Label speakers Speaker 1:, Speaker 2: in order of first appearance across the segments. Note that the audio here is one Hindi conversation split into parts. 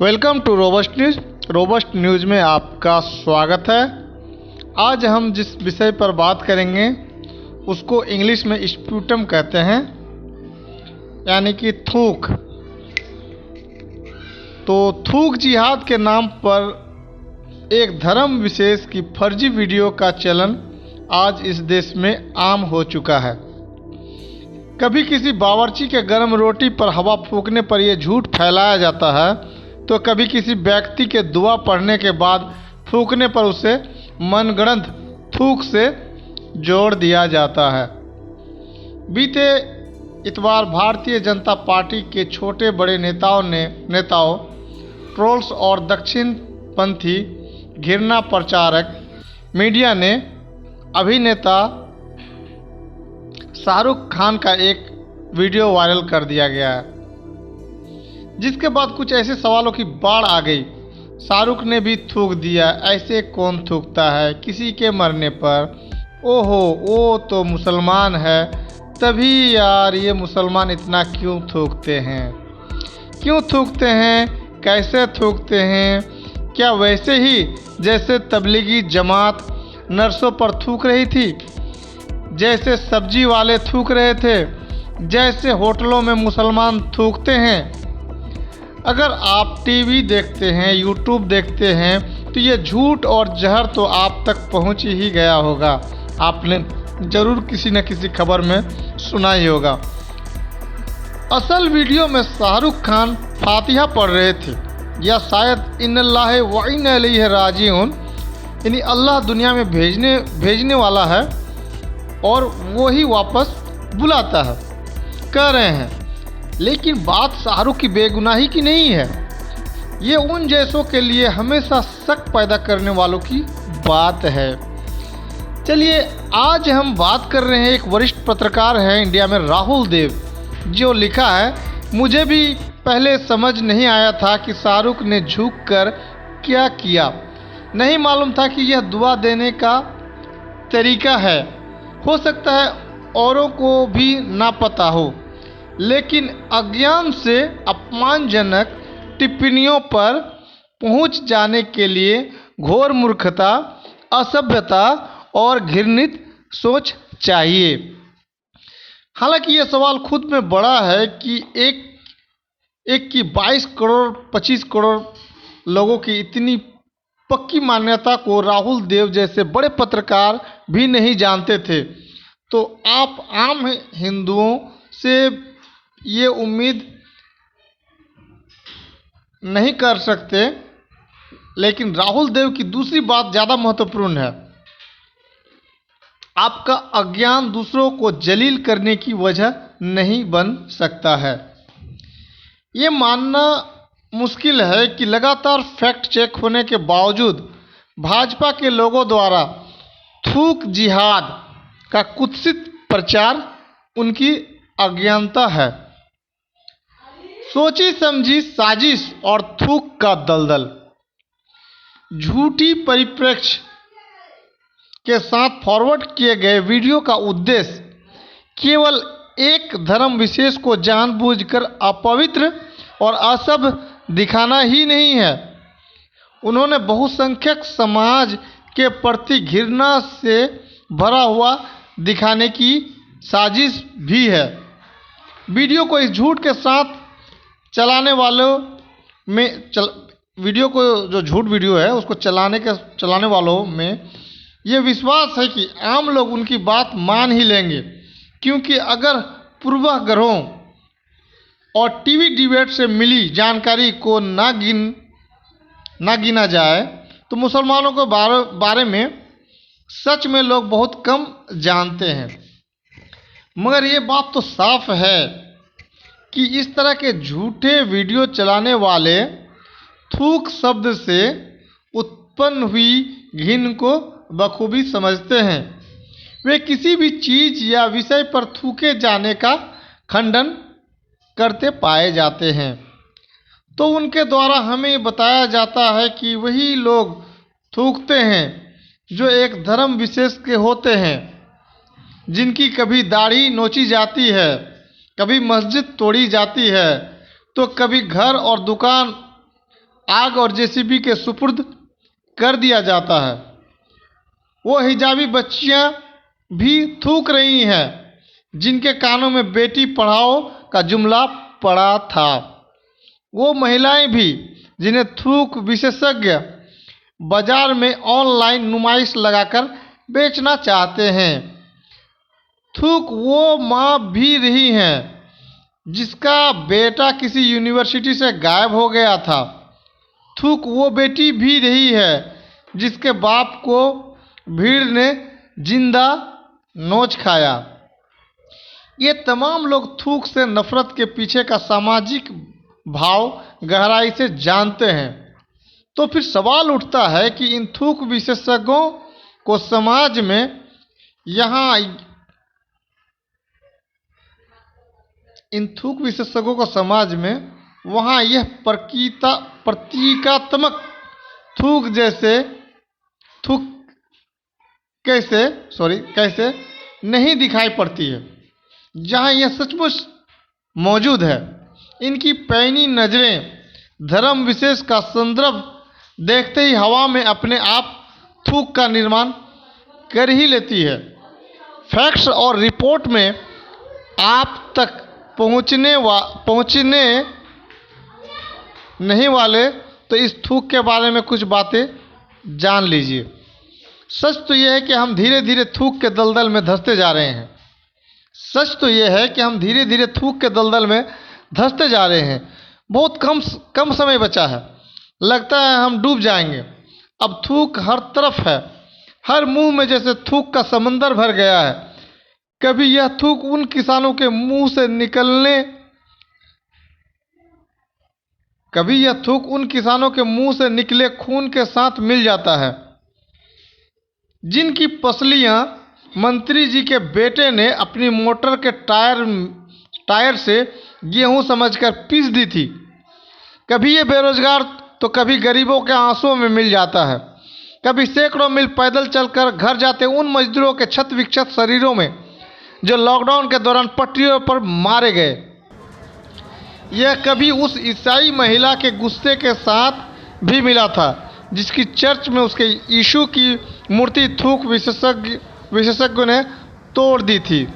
Speaker 1: Welcome to Robust News. Robust News में आपका स्वागत है। आज हम जिस विषय पर बात करेंगे उसको इंग्लिश में स्प्यूटम कहते हैं, यानी कि थूक। तो थूक जिहाद के नाम पर एक धर्म विशेष की फर्जी वीडियो का चलन आज इस देश में आम हो चुका है। कभी किसी बावर्ची के गर्म रोटी पर हवा फूंकने पर यह झूठ फैलाया जाता है, तो कभी किसी व्यक्ति के दुआ पढ़ने के बाद थूकने पर उसे मनगढ़ंत थूक से जोड़ दिया जाता है। बीते इतवार भारतीय जनता पार्टी के छोटे बड़े नेताओं, ट्रोल्स और दक्षिणपंथी घृणा प्रचारक मीडिया ने अभिनेता शाहरुख खान का एक वीडियो वायरल कर दिया गया है, जिसके बाद कुछ ऐसे सवालों की बाढ़ आ गई। शाहरुख ने भी थूक दिया, ऐसे कौन थूकता है किसी के मरने पर? ओहो, वो तो मुसलमान है, तभी यार ये मुसलमान इतना क्यों थूकते हैं? क्यों थूकते हैं? कैसे थूकते हैं? क्या वैसे ही जैसे तबलीगी जमात नर्सों पर थूक रही थी, जैसे सब्जी वाले थूक रहे थे, जैसे होटलों में मुसलमान थूकते हैं? अगर आप टीवी देखते हैं, यूट्यूब देखते हैं, तो ये झूठ और जहर तो आप तक पहुंच ही गया होगा। आपने ज़रूर किसी न किसी खबर में सुना ही होगा। असल वीडियो में शाहरुख खान फातिहा पढ़ रहे थे, या शायद इन्नल्लाह व इन्ना इलैहि राजिऊन, यानी अल्लाह दुनिया में भेजने वाला है और वो ही वापस बुलाता है, कह रहे हैं। लेकिन बात शाहरुख की बेगुनाही की नहीं है, ये उन जैसों के लिए हमेशा शक पैदा करने वालों की बात है। चलिए, आज हम बात कर रहे हैं, एक वरिष्ठ पत्रकार हैं इंडिया में, राहुल देव, जो लिखा है, मुझे भी पहले समझ नहीं आया था कि शाहरुख ने झुककर क्या किया। नहीं मालूम था कि यह दुआ देने का तरीका है। हो सकता है औरों को भी ना पता हो, लेकिन अज्ञान से अपमानजनक टिप्पणियों पर पहुंच जाने के लिए घोर मूर्खता, असभ्यता और घृणित सोच चाहिए। हालांकि यह सवाल खुद में बड़ा है कि एक की 22 करोड़ 25 करोड़ लोगों की इतनी पक्की मान्यता को राहुल देव जैसे बड़े पत्रकार भी नहीं जानते थे। तो आप आम हिंदुओं से ये उम्मीद नहीं कर सकते, लेकिन राहुल देव की दूसरी बात ज़्यादा महत्वपूर्ण है। आपका अज्ञान दूसरों को जलील करने की वजह नहीं बन सकता है। ये मानना मुश्किल है कि लगातार फैक्ट चेक होने के बावजूद भाजपा के लोगों द्वारा थूक जिहाद का कुत्सित प्रचार उनकी अज्ञानता है। सोची समझी साजिश और थूक का दलदल। झूठी परिप्रेक्ष्य के साथ फॉरवर्ड किए गए वीडियो का उद्देश्य केवल एक धर्म विशेष को जानबूझकर अपवित्र और असभ्य दिखाना ही नहीं है, उन्होंने बहुसंख्यक समाज के प्रति घृणा से भरा हुआ दिखाने की साजिश भी है। वीडियो को इस झूठ के साथ चलाने वालों में वीडियो को, जो झूठ वीडियो है, उसको चलाने वालों में ये विश्वास है कि आम लोग उनकी बात मान ही लेंगे, क्योंकि अगर पूर्वाग्रहों और टीवी डिबेट से मिली जानकारी को ना गिना जाए तो मुसलमानों के बारे में सच में लोग बहुत कम जानते हैं। मगर ये बात तो साफ है कि इस तरह के झूठे वीडियो चलाने वाले थूक शब्द से उत्पन्न हुई घिन को बखूबी समझते हैं। वे किसी भी चीज़ या विषय पर थूके जाने का खंडन करते पाए जाते हैं, तो उनके द्वारा हमें बताया जाता है कि वही लोग थूकते हैं जो एक धर्म विशेष के होते हैं, जिनकी कभी दाढ़ी नोची जाती है, कभी मस्जिद तोड़ी जाती है, तो कभी घर और दुकान आग और जेसीबी के सुपुर्द कर दिया जाता है। वो हिजाबी बच्चियां भी थूक रही हैं जिनके कानों में बेटी पढ़ाओ का जुमला पड़ा था। वो महिलाएं भी जिन्हें थूक विशेषज्ञ बाजार में ऑनलाइन नुमाइश लगाकर बेचना चाहते हैं। थूक वो माँ भी रही हैं जिसका बेटा किसी यूनिवर्सिटी से गायब हो गया था। थूक वो बेटी भी रही है जिसके बाप को भीड़ ने जिंदा नोच खाया। ये तमाम लोग थूक से नफरत के पीछे का सामाजिक भाव गहराई से जानते हैं। तो फिर सवाल उठता है कि इन थूक विशेषज्ञों को समाज में वहाँ यह प्रतीकात्मक थूक कैसे नहीं दिखाई पड़ती है, जहाँ यह सचमुच मौजूद है। इनकी पैनी नजरें धर्म विशेष का संदर्भ देखते ही हवा में अपने आप थूक का निर्माण कर ही लेती है। फैक्ट्स और रिपोर्ट में आप तक पहुंचने नहीं वाले तो इस थूक के बारे में कुछ बातें जान लीजिए। सच तो यह है कि हम धीरे धीरे थूक के दलदल में धंसते जा रहे हैं। बहुत कम समय बचा है। लगता है हम डूब जाएंगे। अब थूक हर तरफ है। हर मुंह में जैसे थूक का समंदर भर गया है। कभी यह थूक उन किसानों के मुंह से निकले खून के साथ मिल जाता है, जिनकी पसलियां मंत्री जी के बेटे ने अपनी मोटर के टायर से गेहूं समझकर पीस दी थी। कभी ये बेरोजगार तो कभी गरीबों के आंसुओं में मिल जाता है। कभी सैकड़ों मील पैदल चलकर घर जाते उन मजदूरों के क्षत विक्षत शरीरों में जो लॉकडाउन के दौरान पटरियों पर मारे गए। यह कभी उस ईसाई महिला के गुस्से के साथ भी मिला था जिसकी चर्च में उसके यीशु की मूर्ति थूक विशेषज्ञों ने तोड़ दी थी।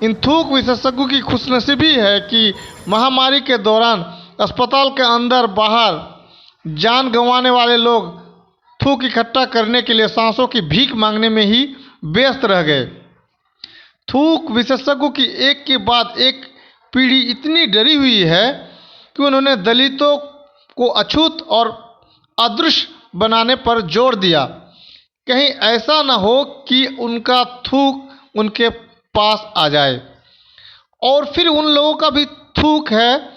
Speaker 1: इन थूक विशेषज्ञों की खुशनसीबी है कि महामारी के दौरान अस्पताल के अंदर बाहर जान गंवाने वाले लोग थूक इकट्ठा करने के लिए सांसों की भीख मांगने में ही व्यस्त रह गए। थूक विशेषज्ञों की एक के बाद एक पीढ़ी इतनी डरी हुई है कि उन्होंने दलितों को अछूत और अदृश्य बनाने पर जोर दिया। कहीं ऐसा न हो कि उनका थूक उनके पास आ जाए। और फिर उन लोगों का भी थूक है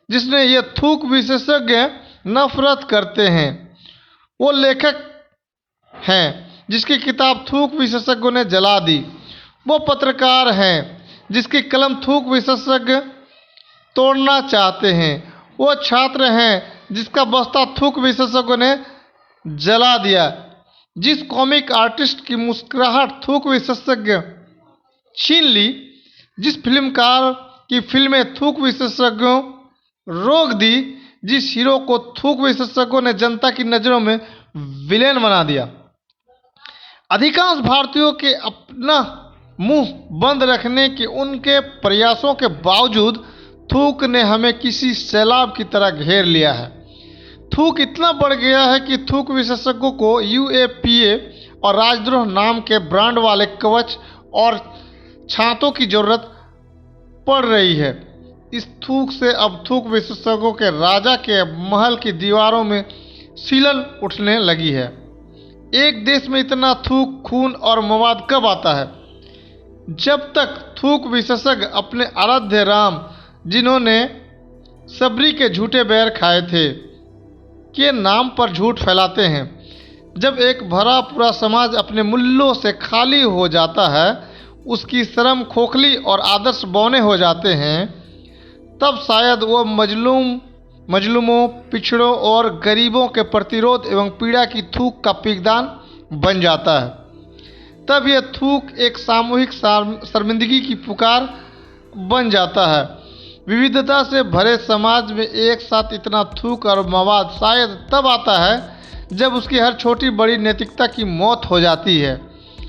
Speaker 1: जिसने ये थूक विशेषज्ञ नफरत करते हैं। वो लेखक हैं जिसकी किताब थूक विशेषज्ञों ने जला दी। वो पत्रकार हैं जिसकी कलम थूक विशेषज्ञ तोड़ना चाहते हैं। वो छात्र हैं जिसका बस्ता थूक विशेषज्ञों ने जला दिया। जिस कॉमिक आर्टिस्ट की मुस्कुराहट थूक विशेषज्ञ छीन ली, जिस फिल्मकार की फिल्में थूक विशेषज्ञों रोक दी, जिस हीरो को थूक विशेषज्ञों ने जनता की नज़रों में विलेन बना दिया। अधिकांश भारतीयों के अपना मुंह बंद रखने के उनके प्रयासों के बावजूद थूक ने हमें किसी सैलाब की तरह घेर लिया है। थूक इतना बढ़ गया है कि थूक विशेषज्ञों को UAPA और राजद्रोह नाम के ब्रांड वाले कवच और छातों की जरूरत पड़ रही है। इस थूक से अब थूक विशेषज्ञों के राजा के महल की दीवारों में सीलन उठने लगी है। एक देश में इतना थूक, खून और मवाद कब आता है? जब तक थूक विशेषज्ञ अपने आराध्य राम, जिन्होंने सबरी के झूठे बैर खाए थे, के नाम पर झूठ फैलाते हैं। जब एक भरा पूरा समाज अपने मूल्यों से खाली हो जाता है, उसकी शर्म खोखली और आदर्श बौने हो जाते हैं, तब शायद वो मजलूमों, पिछड़ों और गरीबों के प्रतिरोध एवं पीड़ा की थूक का पिगदान बन जाता है। तब यह थूक एक सामूहिक शर्मिंदगी की पुकार बन जाता है। विविधता से भरे समाज में एक साथ इतना थूक और मवाद शायद तब आता है जब उसकी हर छोटी बड़ी नैतिकता की मौत हो जाती है।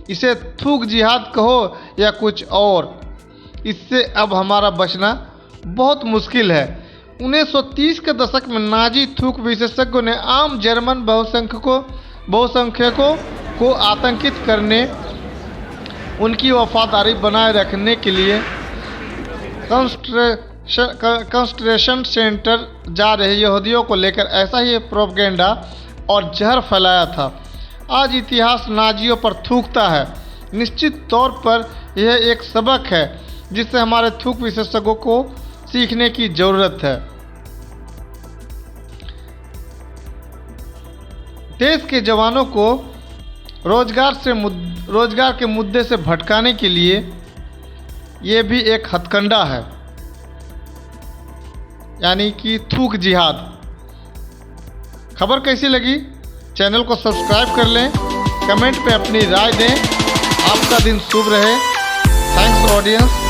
Speaker 1: इसे थूक जिहाद कहो या कुछ और, इससे अब हमारा बचना बहुत मुश्किल है। 1930 के दशक में नाजी थूक विशेषज्ञों ने आम जर्मन बहुसंख्यकों को आतंकित करने, उनकी वफादारी बनाए रखने के लिए कंसंट्रेशन सेंटर जा रहे यहूदियों को लेकर ऐसा ही प्रोपेगेंडा और जहर फैलाया था। आज इतिहास नाजियों पर थूकता है। निश्चित तौर पर यह एक सबक है जिससे हमारे थूक विशेषज्ञों को सीखने की ज़रूरत है। देश के जवानों को रोजगार के मुद्दे से भटकाने के लिए ये भी एक हथकंडा है, यानी कि थूक जिहाद। खबर कैसी लगी? चैनल को सब्सक्राइब कर लें, कमेंट पे अपनी राय दें। आपका दिन शुभ रहे। Thanks audience.